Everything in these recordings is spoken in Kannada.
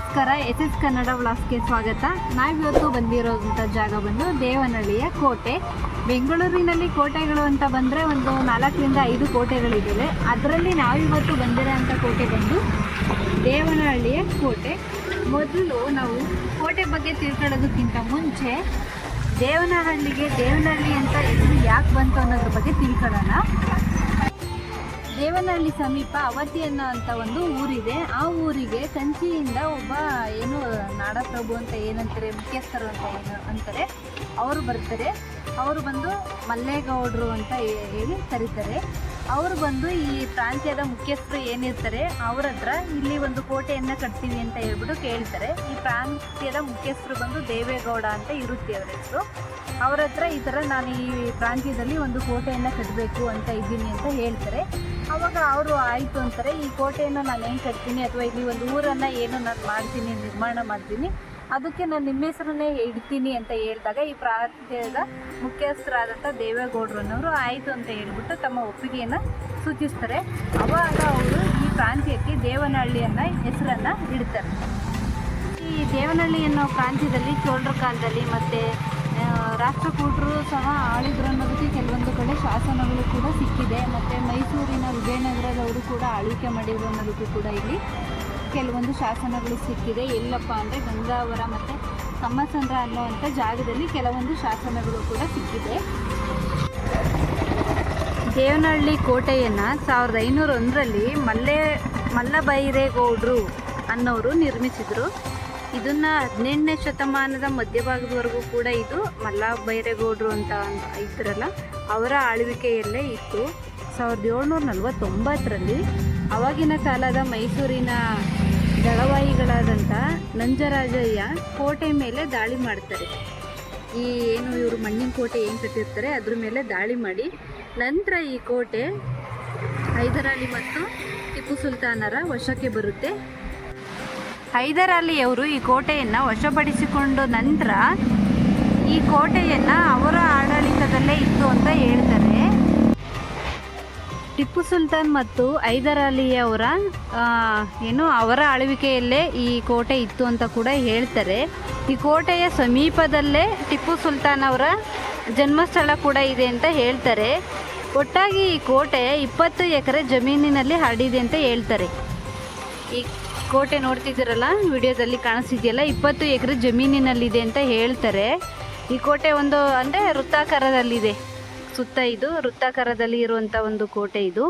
ನಮಸ್ಕಾರ. SS ಕನ್ನಡ ವ್ಲಾಗ್ಸ್ಗೆ ಸ್ವಾಗತ. ನಾವಿವತ್ತು ಬಂದಿರೋಂಥ ಜಾಗ ಬಂದು ದೇವನಹಳ್ಳಿಯ ಕೋಟೆ. ಬೆಂಗಳೂರಿನಲ್ಲಿ ಕೋಟೆಗಳು ಅಂತ ಬಂದರೆ ಒಂದು 4 ರಿಂದ 5 ಕೋಟೆಗಳಿದ್ದಾವೆ. ಅದರಲ್ಲಿ ನಾವಿವತ್ತು ಬಂದಿರೋಂಥ ಕೋಟೆ ಬಂದು ದೇವನಹಳ್ಳಿಯ ಕೋಟೆ. ಮೊದಲು ನಾವು ಕೋಟೆ ಬಗ್ಗೆ ತಿಳ್ಕೊಳ್ಳೋದಕ್ಕಿಂತ ಮುಂಚೆ ದೇವನಹಳ್ಳಿ ಅಂತ ಹೆಸರು ಯಾಕೆ ಬಂತು ಅನ್ನೋದ್ರ ಬಗ್ಗೆ ತಿಳ್ಕೊಳ್ಳೋಣ. ದೇವನಹಳ್ಳಿ ಸಮೀಪ ಅವತಿ ಅನ್ನೋ ಒಂದು ಊರಿದೆ. ಆ ಊರಿಗೆ ಕಂಚಿಯಿಂದ ಒಬ್ಬ ನಾಡಪ್ರಭು ಅಂತ ಏನಂತಾರೆ, ಮುಖ್ಯಸ್ಥರು ಅಂತ ಅಂತಾರೆ, ಅವರು ಬರ್ತಾರೆ. ಅವರು ಬಂದು ಮಲ್ಲೇಗೌಡರು ಅಂತ ಹೇಳಿ ಕರೀತಾರೆ. ಅವರು ಬಂದು ಈ ಪ್ರಾಂತ್ಯದ ಮುಖ್ಯಸ್ಥರು ಏನಿರ್ತಾರೆ ಅವ್ರ ಹತ್ರ ಇಲ್ಲಿ ಒಂದು ಕೋಟೆಯನ್ನು ಕಟ್ತೀವಿ ಅಂತ ಹೇಳ್ಬಿಟ್ಟು ಕೇಳ್ತಾರೆ. ಈ ಪ್ರಾಂತ್ಯದ ಮುಖ್ಯಸ್ಥರು ಬಂದು ದೇವೇಗೌಡ ಅಂತ ಇರುತ್ತೆ ಅವರ ಹೆಸರು. ಅವ್ರ ಹತ್ರ ಈ ಥರ ನಾನು ಈ ಪ್ರಾಂತ್ಯದಲ್ಲಿ ಒಂದು ಕೋಟೆಯನ್ನು ಕಟ್ಟಬೇಕು ಅಂತ ಇದ್ದೀನಿ ಅಂತ ಹೇಳ್ತಾರೆ. ಆವಾಗ ಅವರು ಆಯಿತು ಅಂತಾರೆ. ಈ ಕೋಟೆಯನ್ನು ನಾನು ಹೆಂಗೆ ಕಟ್ತೀನಿ ಅಥವಾ ಇಲ್ಲಿ ಒಂದು ಊರನ್ನು ನಾನು ಮಾಡ್ತೀನಿ, ನಿರ್ಮಾಣ ಮಾಡ್ತೀನಿ, ಅದಕ್ಕೆ ನಾನು ನಿಮ್ಮ ಹೆಸರನ್ನೇ ಇಡ್ತೀನಿ ಅಂತ ಹೇಳಿದಾಗ ಈ ಪ್ರಾಂತ್ಯದ ಮುಖ್ಯಸ್ಥರಾದಂಥ ದೇವೇಗೌಡರನ್ನವರು ಆಯಿತು ಅಂತ ಹೇಳ್ಬಿಟ್ಟು ತಮ್ಮ ಒಪ್ಪಿಗೆಯನ್ನು ಸೂಚಿಸ್ತಾರೆ. ಆವಾಗ ಅವರು ಈ ಪ್ರಾಂತ್ಯಕ್ಕೆ ದೇವನಹಳ್ಳಿ ಅನ್ನೋ ಹೆಸರನ್ನು ಇಡ್ತಾರೆ. ಈ ದೇವನಹಳ್ಳಿ ಅನ್ನೋ ಪ್ರಾಂತ್ಯದಲ್ಲಿ ಚೋಳರ ಕಾಲದಲ್ಲಿ ಮತ್ತು ರಾಷ್ಟ್ರಕೂಟರು ಸಹ ಆಳಿದ್ರು ಅನ್ನೋದಕ್ಕೆ ಕೆಲವೊಂದು ಕಡೆ ಶಾಸನಗಳು ಕೂಡ ಸಿಕ್ಕಿದೆ. ಮತ್ತು ಮೈಸೂರಿನ ವಿಜಯನಗರದವರು ಕೂಡ ಆಳ್ವಿಕೆ ಮಾಡಿದ್ರು ಅನ್ನೋದಕ್ಕೂ ಕೂಡ ಇಲ್ಲಿ ಕೆಲವೊಂದು ಶಾಸನಗಳು ಸಿಕ್ಕಿದೆ. ಎಲ್ಲಪ್ಪ ಅಂದರೆ ಗಂಗಾವರ ಮತ್ತು ಕಮ್ಮಸಂದ್ರ ಅನ್ನೋವಂಥ ಜಾಗದಲ್ಲಿ ಕೆಲವೊಂದು ಶಾಸನಗಳು ಕೂಡ ಸಿಕ್ಕಿದೆ. ದೇವನಹಳ್ಳಿ ಕೋಟೆಯನ್ನು 1501ರಲ್ಲಿ ಮಲ್ಲಬೈರೇಗೌಡರು ಅನ್ನೋರು ನಿರ್ಮಿಸಿದರು. ಇದನ್ನು 18ನೇ ಶತಮಾನದ ಮಧ್ಯಭಾಗದವರೆಗೂ ಕೂಡ ಇದು ಮಲ್ಲಬೈರೇಗೌಡರು ಅಂತ ಇದ್ರಲ್ಲ ಅವರ ಆಳ್ವಿಕೆಯಲ್ಲೇ ಇತ್ತು. 1749ರಲ್ಲಿ ಆವಾಗಿನ ಕಾಲದ ಮೈಸೂರಿನ ದಳವಾಯಿಗಳಾದಂಥ ನಂಜರಾಜಯ್ಯ ಕೋಟೆ ಮೇಲೆ ದಾಳಿ ಮಾಡ್ತಾರೆ. ಈ ಇವರು ಮಣ್ಣಿನ ಕೋಟೆ ಏನು ಕಟ್ಟಿರ್ತಾರೆ ಅದ್ರ ಮೇಲೆ ದಾಳಿ ಮಾಡಿ ನಂತರ ಈ ಕೋಟೆ ಹೈದರಾಲಿ ಮತ್ತು ಟಿಪ್ಪು ಸುಲ್ತಾನರ ವಶಕ್ಕೆ ಬರುತ್ತೆ. ಹೈದರಾಲಿಯವರು ಈ ಕೋಟೆಯನ್ನು ವಶಪಡಿಸಿಕೊಂಡ ನಂತರ ಈ ಕೋಟೆಯನ್ನು ಅವರ ಆಡಳಿತದಲ್ಲೇ ಇತ್ತು ಅಂತ ಹೇಳ್ತಾರೆ. ಟಿಪ್ಪು ಸುಲ್ತಾನ್ ಮತ್ತು ಹೈದರಾಲಿಯವರ ಅವರ ಆಳ್ವಿಕೆಯಲ್ಲೇ ಈ ಕೋಟೆ ಇತ್ತು ಅಂತ ಕೂಡ ಹೇಳ್ತಾರೆ. ಈ ಕೋಟೆಯ ಸಮೀಪದಲ್ಲೇ ಟಿಪ್ಪು ಸುಲ್ತಾನ್ ಅವರ ಜನ್ಮಸ್ಥಳ ಕೂಡ ಇದೆ ಅಂತ ಹೇಳ್ತಾರೆ. ಒಟ್ಟಾಗಿ ಈ ಕೋಟೆ 20 ಎಕರೆ ಜಮೀನಿನಲ್ಲಿ ಹರಡಿದೆ ಅಂತ ಹೇಳ್ತಾರೆ. ಈ ಕೋಟೆ ನೋಡ್ತಿದ್ದೀರಲ್ಲ ವಿಡಿಯೋದಲ್ಲಿ ಕಾಣಿಸ್ತಿದೆಯಲ್ಲ, 20 ಎಕರೆ ಜಮೀನಿನಲ್ಲಿದೆ ಅಂತ ಹೇಳ್ತಾರೆ. ಈ ಕೋಟೆ ಒಂದು ಅಂದರೆ ವೃತ್ತಾಕಾರದಲ್ಲಿದೆ. ಸುತ್ತ ಇದು ವೃತ್ತಾಕಾರದಲ್ಲಿ ಇರುವಂಥ ಒಂದು ಕೋಟೆ. ಇದು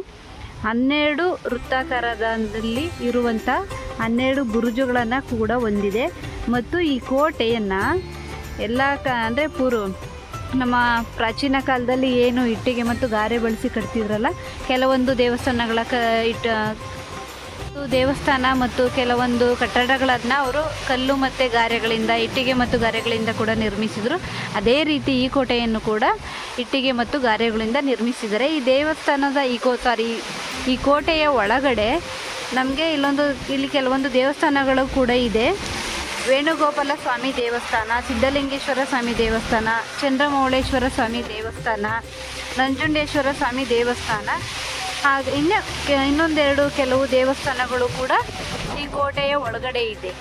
12 ವೃತ್ತಾಕಾರದಲ್ಲಿ ಇರುವಂಥ 12 ಬುರುಜುಗಳನ್ನು ಕೂಡ ಹೊಂದಿದೆ. ಮತ್ತು ಈ ಕೋಟೆಯನ್ನು ಎಲ್ಲ ಅಂದರೆ ನಮ್ಮ ಪ್ರಾಚೀನ ಕಾಲದಲ್ಲಿ ಏನು ಇಟ್ಟಿಗೆ ಮತ್ತು ಗಾರೆ ಬಳಸಿ ಕಟ್ತಿದ್ರಲ್ಲ, ಕೆಲವೊಂದು ದೇವಸ್ಥಾನಗಳ ದೇವಸ್ಥಾನ ಮತ್ತು ಕೆಲವೊಂದು ಕಟ್ಟಡಗಳನ್ನು ಅವರು ಕಲ್ಲು ಮತ್ತು ಗಾರೆಗಳಿಂದ, ಇಟ್ಟಿಗೆ ಮತ್ತು ಗಾರೆಗಳಿಂದ ಕೂಡ ನಿರ್ಮಿಸಿದರು. ಅದೇ ರೀತಿ ಈ ಕೋಟೆಯನ್ನು ಕೂಡ ಇಟ್ಟಿಗೆ ಮತ್ತು ಗಾರೆಗಳಿಂದ ನಿರ್ಮಿಸಿದ್ದಾರೆ. ಈ ದೇವಸ್ಥಾನದ ಈ ಕೋಟೆಯ ಒಳಗಡೆ ನಮಗೆ ಇಲ್ಲಿ ಕೆಲವೊಂದು ದೇವಸ್ಥಾನಗಳು ಕೂಡ ಇದೆ. ವೇಣುಗೋಪಾಲ ಸ್ವಾಮಿ ದೇವಸ್ಥಾನ, ಸಿದ್ಧಲಿಂಗೇಶ್ವರ ಸ್ವಾಮಿ ದೇವಸ್ಥಾನ, ಚಂದ್ರಮೌಳೇಶ್ವರ ಸ್ವಾಮಿ ದೇವಸ್ಥಾನ, ನಂಜುಂಡೇಶ್ವರ ಸ್ವಾಮಿ ದೇವಸ್ಥಾನ, ಹಾಗೆ ಇನ್ನೊಂದೆರಡು ಕೆಲವು ದೇವಸ್ಥಾನಗಳು ಕೂಡ ಈ ಕೋಟೆಯ ಒಳಗಡೆ ಇದೆ.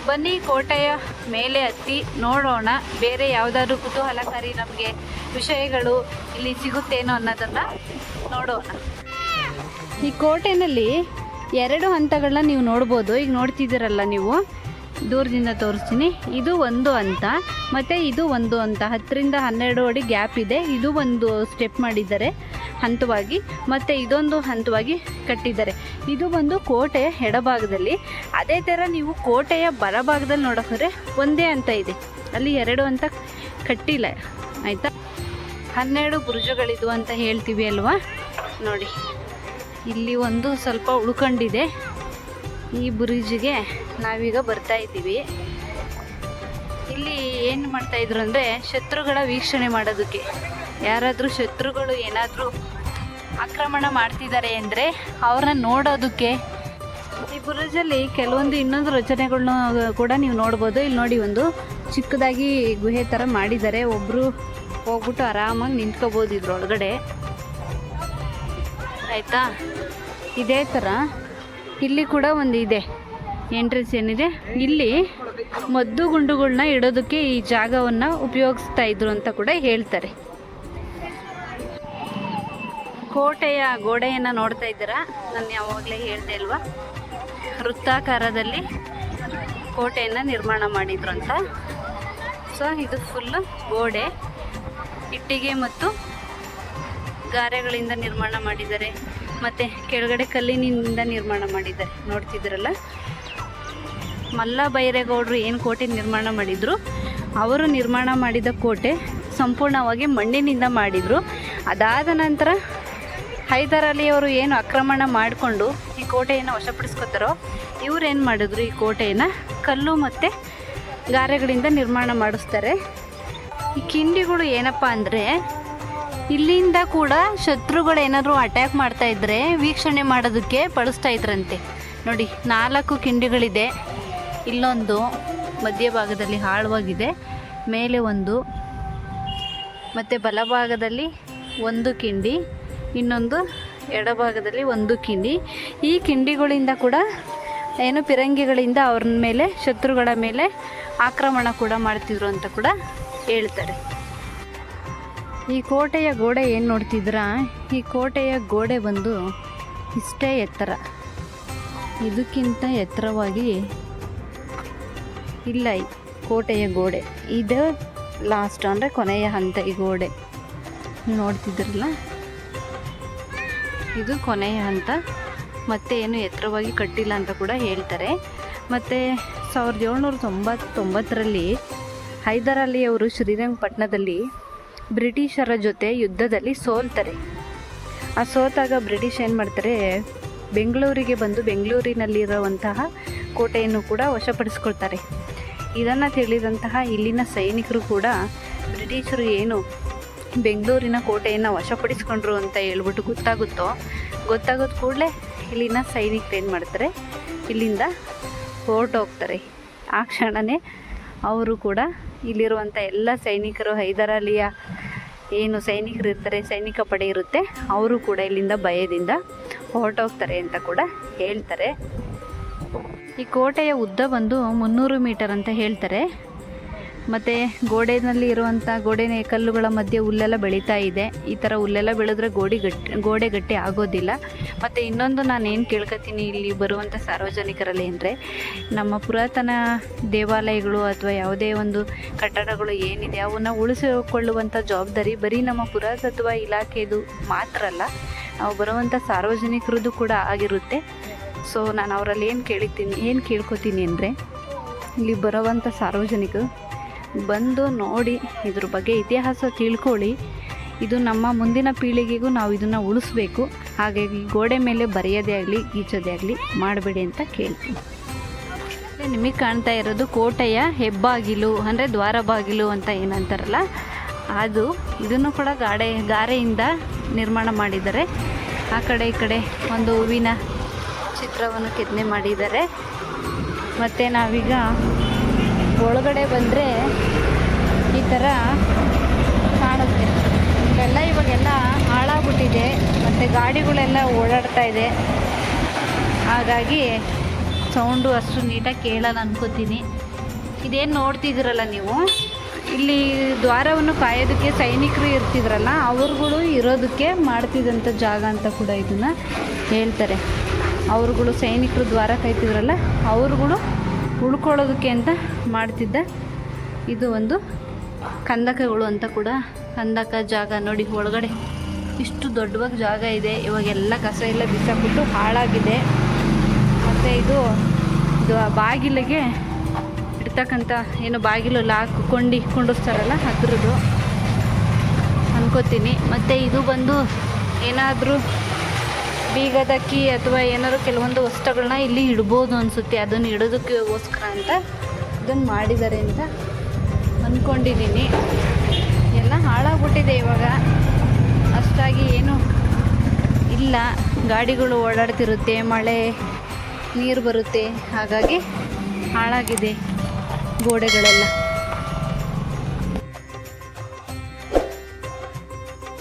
ಬನ್ನಿ ಕೋಟೆಯ ಮೇಲೆ ಹತ್ತಿ ನೋಡೋಣ, ಬೇರೆ ಯಾವುದಾದ್ರೂ ಕುತೂಹಲಕಾರಿ ನಮಗೆ ವಿಷಯಗಳು ಇಲ್ಲಿ ಸಿಗುತ್ತೇನೋ ಅನ್ನೋದನ್ನು ನೋಡೋಣ. ಈ ಕೋಟೆಯಲ್ಲಿ 2 ಹಂತಗಳನ್ನ ನೀವು ನೋಡ್ಬೋದು. ಈಗ ನೋಡ್ತಿದ್ದೀರಲ್ಲ ನೀವು, ದೂರದಿಂದ ತೋರಿಸ್ತೀನಿ. ಇದು ಒಂದು ಹಂತ ಮತ್ತು ಇದು ಒಂದು ಹಂತ. 10 ರಿಂದ 12 ಅಡಿ ಗ್ಯಾಪ್ ಇದೆ. ಇದು ಒಂದು ಸ್ಟೆಪ್ ಮಾಡಿದ್ದಾರೆ ಹಂತವಾಗಿ, ಮತ್ತು ಇದೊಂದು ಹಂತವಾಗಿ ಕಟ್ಟಿದ್ದಾರೆ. ಇದು ಬಂದು ಕೋಟೆಯ ಎಡಭಾಗದಲ್ಲಿ. ಅದೇ ಥರ ನೀವು ಕೋಟೆಯ ಬಲಭಾಗದಲ್ಲಿ ನೋಡೋಕ್ರೆ ಒಂದೇ ಹಂತ ಇದೆ, ಅಲ್ಲಿ 2 ಹಂತ ಕಟ್ಟಿಲ್ಲ. ಆಯಿತಾ, 12 ಬುರುಜುಗಳಿದು ಅಂತ ಹೇಳ್ತೀವಿ ಅಲ್ವಾ. ನೋಡಿ ಇಲ್ಲಿ ಒಂದು ಸ್ವಲ್ಪ ಉಳ್ಕೊಂಡಿದೆ. ಈ ಬುರುಜಿಗೆ ನಾವೀಗ ಬರ್ತಾ ಇದ್ದೀವಿ. ಇಲ್ಲಿ ಏನು ಮಾಡ್ತಾಯಿದ್ರು ಅಂದರೆ ಶತ್ರುಗಳ ವೀಕ್ಷಣೆ ಮಾಡೋದಕ್ಕೆ. ಯಾರಾದರೂ ಶತ್ರುಗಳು ಏನಾದರೂ ಆಕ್ರಮಣ ಮಾಡ್ತಿದ್ದಾರೆ ಅಂದರೆ ಅವ್ರನ್ನ ನೋಡೋದಕ್ಕೆ ಈ ಬುರುಜಲ್ಲಿ ಕೆಲವೊಂದು ಇನ್ನೊಂದು ರಚನೆಗಳನ್ನ ಕೂಡ ನೀವು ನೋಡ್ಬೋದು. ಇಲ್ಲಿ ನೋಡಿ, ಒಂದು ಚಿಕ್ಕದಾಗಿ ಗುಹೆ ಥರ ಮಾಡಿದ್ದಾರೆ. ಒಬ್ಬರು ಹೋಗ್ಬಿಟ್ಟು ಆರಾಮಾಗಿ ನಿಂತ್ಕೋಬೋದು ಇದ್ರೊಳಗಡೆ. ಆಯಿತಾ, ಇದೇ ಥರ ಇಲ್ಲಿ ಕೂಡ ಒಂದು ಇದೆ. ಎಂಟ್ರೆನ್ಸ್ ಏನಿದೆ ಇಲ್ಲಿ ಮದ್ದು ಗುಂಡುಗಳನ್ನ ಇಡೋದಕ್ಕೆ ಈ ಜಾಗವನ್ನು ಉಪಯೋಗಿಸ್ತಾ ಇದ್ರು ಅಂತ ಕೂಡ ಹೇಳ್ತಾರೆ. ಕೋಟೆಯ ಗೋಡೆಯನ್ನು ನೋಡ್ತಾ ಇದ್ದೀರಾ, ನಾನು ಯಾವಾಗಲೇ ಹೇಳ್ದೆ ಅಲ್ವಾ, ವೃತ್ತಾಕಾರದಲ್ಲಿ ಕೋಟೆಯನ್ನು ನಿರ್ಮಾಣ ಮಾಡಿದ್ರು ಅಂತ. ಸೊ ಇದು ಫುಲ್ಲು ಗೋಡೆ ಇಟ್ಟಿಗೆ ಮತ್ತು ಗಾರೆಗಳಿಂದ ನಿರ್ಮಾಣ ಮಾಡಿದ್ದಾರೆ, ಮತ್ತು ಕೆಳಗಡೆ ಕಲ್ಲಿನಿಂದ ನಿರ್ಮಾಣ ಮಾಡಿದ್ದಾರೆ. ನೋಡ್ತಿದ್ದೀರಲ್ಲ, ಮಲ್ಲ ಬೈರೇಗೌಡರು ಏನು ಕೋಟೆ ನಿರ್ಮಾಣ ಮಾಡಿದರು, ಅವರು ನಿರ್ಮಾಣ ಮಾಡಿದ ಕೋಟೆ ಸಂಪೂರ್ಣವಾಗಿ ಮಣ್ಣಿನಿಂದ ಮಾಡಿದರು. ಅದಾದ ನಂತರ ಹೈದರ್ ಅಲಿಯವರು ಏನು ಆಕ್ರಮಣ ಮಾಡಿಕೊಂಡು ಈ ಕೋಟೆಯನ್ನು ವಶಪಡಿಸ್ಕೊತಾರೋ, ಇವ್ರು ಏನು ಮಾಡಿದ್ರು, ಈ ಕೋಟೆಯನ್ನು ಕಲ್ಲು ಮತ್ತು ಗಾರೆಗಳಿಂದ ನಿರ್ಮಾಣ ಮಾಡಿಸ್ತಾರೆ. ಈ ಕಿಂಡಿಗಳು ಏನಪ್ಪ ಅಂದರೆ, ಇಲ್ಲಿಂದ ಕೂಡ ಶತ್ರುಗಳು ಏನಾದರೂ ಅಟ್ಯಾಕ್ ಮಾಡ್ತಾಯಿದ್ರೆ ವೀಕ್ಷಣೆ ಮಾಡೋದಕ್ಕೆ ಬಳಸ್ತಾ ಇದ್ರಂತೆ. ನೋಡಿ, 4 ಕಿಂಡಿಗಳಿದೆ. ಇಲ್ಲೊಂದು ಮಧ್ಯಭಾಗದಲ್ಲಿ ಆಳವಾಗಿದೆ, ಮೇಲೆ ಒಂದು, ಮತ್ತು ಬಲಭಾಗದಲ್ಲಿ 1 ಕಿಂಡಿ, ಇನ್ನೊಂದು ಎಡಭಾಗದಲ್ಲಿ 1 ಕಿಂಡಿ. ಈ ಕಿಂಡಿಗಳಿಂದ ಕೂಡ ಏನು ಪಿರಂಗಿಗಳಿಂದ ಅವ್ರ ಮೇಲೆ, ಶತ್ರುಗಳ ಮೇಲೆ ಆಕ್ರಮಣ ಕೂಡ ಮಾಡ್ತಿದ್ರು ಅಂತ ಕೂಡ ಹೇಳ್ತಾರೆ. ಈ ಕೋಟೆಯ ಗೋಡೆ ಏನು ನೋಡ್ತಿದ್ರಾ, ಈ ಕೋಟೆಯ ಗೋಡೆ ಬಂದು ಇಷ್ಟೇ ಎತ್ತರ, ಇದಕ್ಕಿಂತ ಎತ್ತರವಾಗಿ ಇಲ್ಲ ಈ ಕೋಟೆಯ ಗೋಡೆ. ಇದು ಲಾಸ್ಟ್ ಅಂದರೆ ಕೊನೆಯ ಹಂತ. ಈ ಗೋಡೆ ನೋಡ್ತಿದ್ರಲ್ಲ, ಇದು ಕೊನೆಯ ಹಂತ. ಮತ್ತೆ ಏನು ಎತ್ತರವಾಗಿ ಕಟ್ಟಿಲ್ಲ ಅಂತ ಕೂಡ ಹೇಳ್ತಾರೆ. ಮತ್ತು 1799ರಲ್ಲಿ ಹೈದರ್ ಅಲಿಯವರು ಶ್ರೀರಂಗಪಟ್ಟಣದಲ್ಲಿ ಬ್ರಿಟಿಷರ ಜೊತೆ ಯುದ್ಧದಲ್ಲಿ ಸೋಲ್ತಾರೆ. ಆ ಸೋತಾಗ ಬ್ರಿಟಿಷ್ ಏನು ಮಾಡ್ತಾರೆ, ಬೆಂಗಳೂರಿಗೆ ಬಂದು ಬೆಂಗಳೂರಿನಲ್ಲಿರುವಂತಹ ಕೋಟೆಯನ್ನು ಕೂಡ ವಶಪಡಿಸ್ಕೊಳ್ತಾರೆ. ಇದನ್ನು ತಿಳಿದಂತಹ ಇಲ್ಲಿನ ಸೈನಿಕರು ಕೂಡ ಬ್ರಿಟಿಷರು ಏನು ಬೆಂಗಳೂರಿನ ಕೋಟೆಯನ್ನು ವಶಪಡಿಸ್ಕೊಂಡ್ರು ಅಂತ ಹೇಳ್ಬಿಟ್ಟು ಗೊತ್ತಾಗೋದು ಕೂಡಲೇ ಇಲ್ಲಿನ ಸೈನಿಕರು ಏನು ಮಾಡ್ತಾರೆ, ಇಲ್ಲಿಂದ ಹೊರಟೋಗ್ತಾರೆ. ಆ ಕ್ಷಣವೇ ಅವರು ಕೂಡ ಇಲ್ಲಿರುವಂಥ ಎಲ್ಲ ಸೈನಿಕರು, ಹೈದರ್ ಅಲಿಯ ಏನು ಸೈನಿಕರು ಇರ್ತಾರೆ, ಸೈನಿಕ ಪಡೆ ಇರುತ್ತೆ, ಅವರು ಕೂಡ ಇಲ್ಲಿಂದ ಭಯದಿಂದ ಹೊರಟೋಗ್ತಾರೆ ಅಂತ ಕೂಡ ಹೇಳ್ತಾರೆ. ಈ ಕೋಟೆಯ ಉದ್ದ ಬಂದು 300 ಮೀಟರ್ ಅಂತ ಹೇಳ್ತಾರೆ. ಮತ್ತು ಗೋಡೆಯಲ್ಲಿ ಇರುವಂಥ ಕಲ್ಲುಗಳ ಮಧ್ಯೆ ಹುಲ್ಲೆಲ್ಲ ಬೆಳೀತಾ ಇದೆ. ಈ ಥರ ಹುಲ್ಲೆಲ್ಲ ಬೆಳೆದ್ರೆ ಗೋಡೆ ಗಟ್ಟಿ ಆಗೋದಿಲ್ಲ. ಮತ್ತು ಇನ್ನೊಂದು ನಾನು ಏನು ಕೇಳ್ಕೊತೀನಿ ಇಲ್ಲಿ ಬರುವಂಥ ಸಾರ್ವಜನಿಕರಲ್ಲಿ ಅಂದರೆ, ನಮ್ಮ ಪುರಾತನ ದೇವಾಲಯಗಳು ಅಥವಾ ಯಾವುದೇ ಒಂದು ಕಟ್ಟಡಗಳು ಏನಿದೆ ಅವನ್ನ ಉಳಿಸಿಕೊಳ್ಳುವಂಥ ಜವಾಬ್ದಾರಿ ಬರೀ ನಮ್ಮ ಪುರಾತತ್ವ ಇಲಾಖೆದು ಮಾತ್ರ ಅಲ್ಲ, ನಾವು ಬರುವಂಥ ಸಾರ್ವಜನಿಕರದ್ದು ಕೂಡ ಆಗಿರುತ್ತೆ. ಸೊ ನಾನು ಅವರಲ್ಲಿ ಏನು ಕೇಳ್ಕೊತೀನಿ ಅಂದರೆ, ಇಲ್ಲಿ ಬರುವಂಥ ಸಾರ್ವಜನಿಕರು ಬಂದು ನೋಡಿ ಇದ್ರ ಬಗ್ಗೆ ಇತಿಹಾಸ ತಿಳ್ಕೊಳ್ಳಿ. ಇದು ನಮ್ಮ ಮುಂದಿನ ಪೀಳಿಗೆಗೂ ನಾವು ಇದನ್ನು ಉಳಿಸ್ಬೇಕು. ಹಾಗಾಗಿ ಗೋಡೆ ಮೇಲೆ ಬರೆಯೋದೇ ಆಗಲಿ ಗೀಚೋದೇ ಆಗಲಿ ಮಾಡಬೇಡಿ ಅಂತ ಕೇಳ್ತೀನಿ. ನಿಮಗೆ ಕಾಣ್ತಾ ಇರೋದು ಕೋಟೆಯ ಹೆಬ್ಬಾಗಿಲು ಅಂದರೆ ದ್ವಾರ ಬಾಗಿಲು ಅಂತ ಏನಂತಾರಲ್ಲ ಅದು. ಇದನ್ನು ಕೂಡ ಗಾರೆಯಿಂದ ನಿರ್ಮಾಣ ಮಾಡಿದ್ದಾರೆ. ಆ ಕಡೆ ಈ ಕಡೆ ಒಂದು ಹೂವಿನ ಚಿತ್ರವನ್ನು ಕೆತ್ತನೆ ಮಾಡಿದ್ದಾರೆ. ಮತ್ತು ನಾವೀಗ ಒಳಗಡೆ ಬಂದರೆ ಈ ಥರ ಕಾಣುತ್ತೆ. ಇವಾಗೆಲ್ಲ ಹಾಳಾಗ್ಬಿಟ್ಟಿದೆ, ಮತ್ತು ಗಾಡಿಗಳೆಲ್ಲ ಓಡಾಡ್ತಾ ಇದೆ. ಹಾಗಾಗಿ ಸೌಂಡು ಅಷ್ಟು ನೀಟಾಗಿ ಕೇಳಲ್ಲ ಅನ್ಕೋತೀನಿ. ಇದೇನು ನೋಡ್ತಿದ್ದೀರಲ್ಲ ನೀವು, ಇಲ್ಲಿ ದ್ವಾರವನ್ನು ಕಾಯೋದಕ್ಕೆ ಸೈನಿಕರು ಇರ್ತಿದ್ರಲ್ಲ, ಅವ್ರುಗಳು ಇರೋದಕ್ಕೆ ಮಾಡ್ತಿದ್ದಂಥ ಜಾಗ ಅಂತ ಕೂಡ ಇದನ್ನು ಹೇಳ್ತಾರೆ. ಅವ್ರುಗಳು ಸೈನಿಕರು ದ್ವಾರ ಕಾಯ್ತಿದ್ರಲ್ಲ, ಅವ್ರುಗಳು ಉಳ್ಕೊಳ್ಳೋದಕ್ಕೆ ಅಂತ ಮಾಡ್ತಿದ್ದ ಇದು ಒಂದು ಕಂದಕಗಳು ಅಂತ ಕೂಡ. ಕಂದಕ ಜಾಗ ನೋಡಿ, ಒಳಗಡೆ ಇಷ್ಟು ದೊಡ್ಡವಾಗಿ ಜಾಗ ಇದೆ. ಇವಾಗೆಲ್ಲ ಕಸ ಎಲ್ಲ ಬಿಸಾಕ್ಬಿಟ್ಟು ಹಾಳಾಗಿದೆ. ಮತ್ತು ಇದು ಬಾಗಿಲಿಗೆ ಇಡ್ತಕ್ಕಂಥ ಏನು ಬಾಗಿಲು ಲಾಕ್ ಕುಂಡಿಸ್ತಾರಲ್ಲ ಅದ್ರದ್ದು ಅನ್ಕೋತೀನಿ. ಮತ್ತು ಇದು ಬಂದು ಏನಾದರೂ ಬೀಗದ ಕೀ ಅಥವಾ ಏನಾದ್ರು ಕೆಲವೊಂದು ವಸ್ತುಗಳನ್ನ ಇಲ್ಲಿ ಇಡ್ಬೋದು ಅನಿಸುತ್ತೆ. ಅದನ್ನು ಇಡೋದಕ್ಕೋಸ್ಕರ ಅಂತ ಇದನ್ನು ಮಾಡಿದ್ದಾರೆ ಅಂತ ಅಂದ್ಕೊಂಡಿದ್ದೀನಿ. ಎಲ್ಲ ಹಾಳಾಗ್ಬಿಟ್ಟಿದೆ ಇವಾಗ, ಅಷ್ಟಾಗಿ ಏನು ಇಲ್ಲ. ಗಾಡಿಗಳು ಓಡಾಡ್ತಿರುತ್ತೆ, ಮಳೆ ನೀರು ಬರುತ್ತೆ, ಹಾಗಾಗಿ ಹಾಳಾಗಿದೆ ಗೋಡೆಗಳೆಲ್ಲ.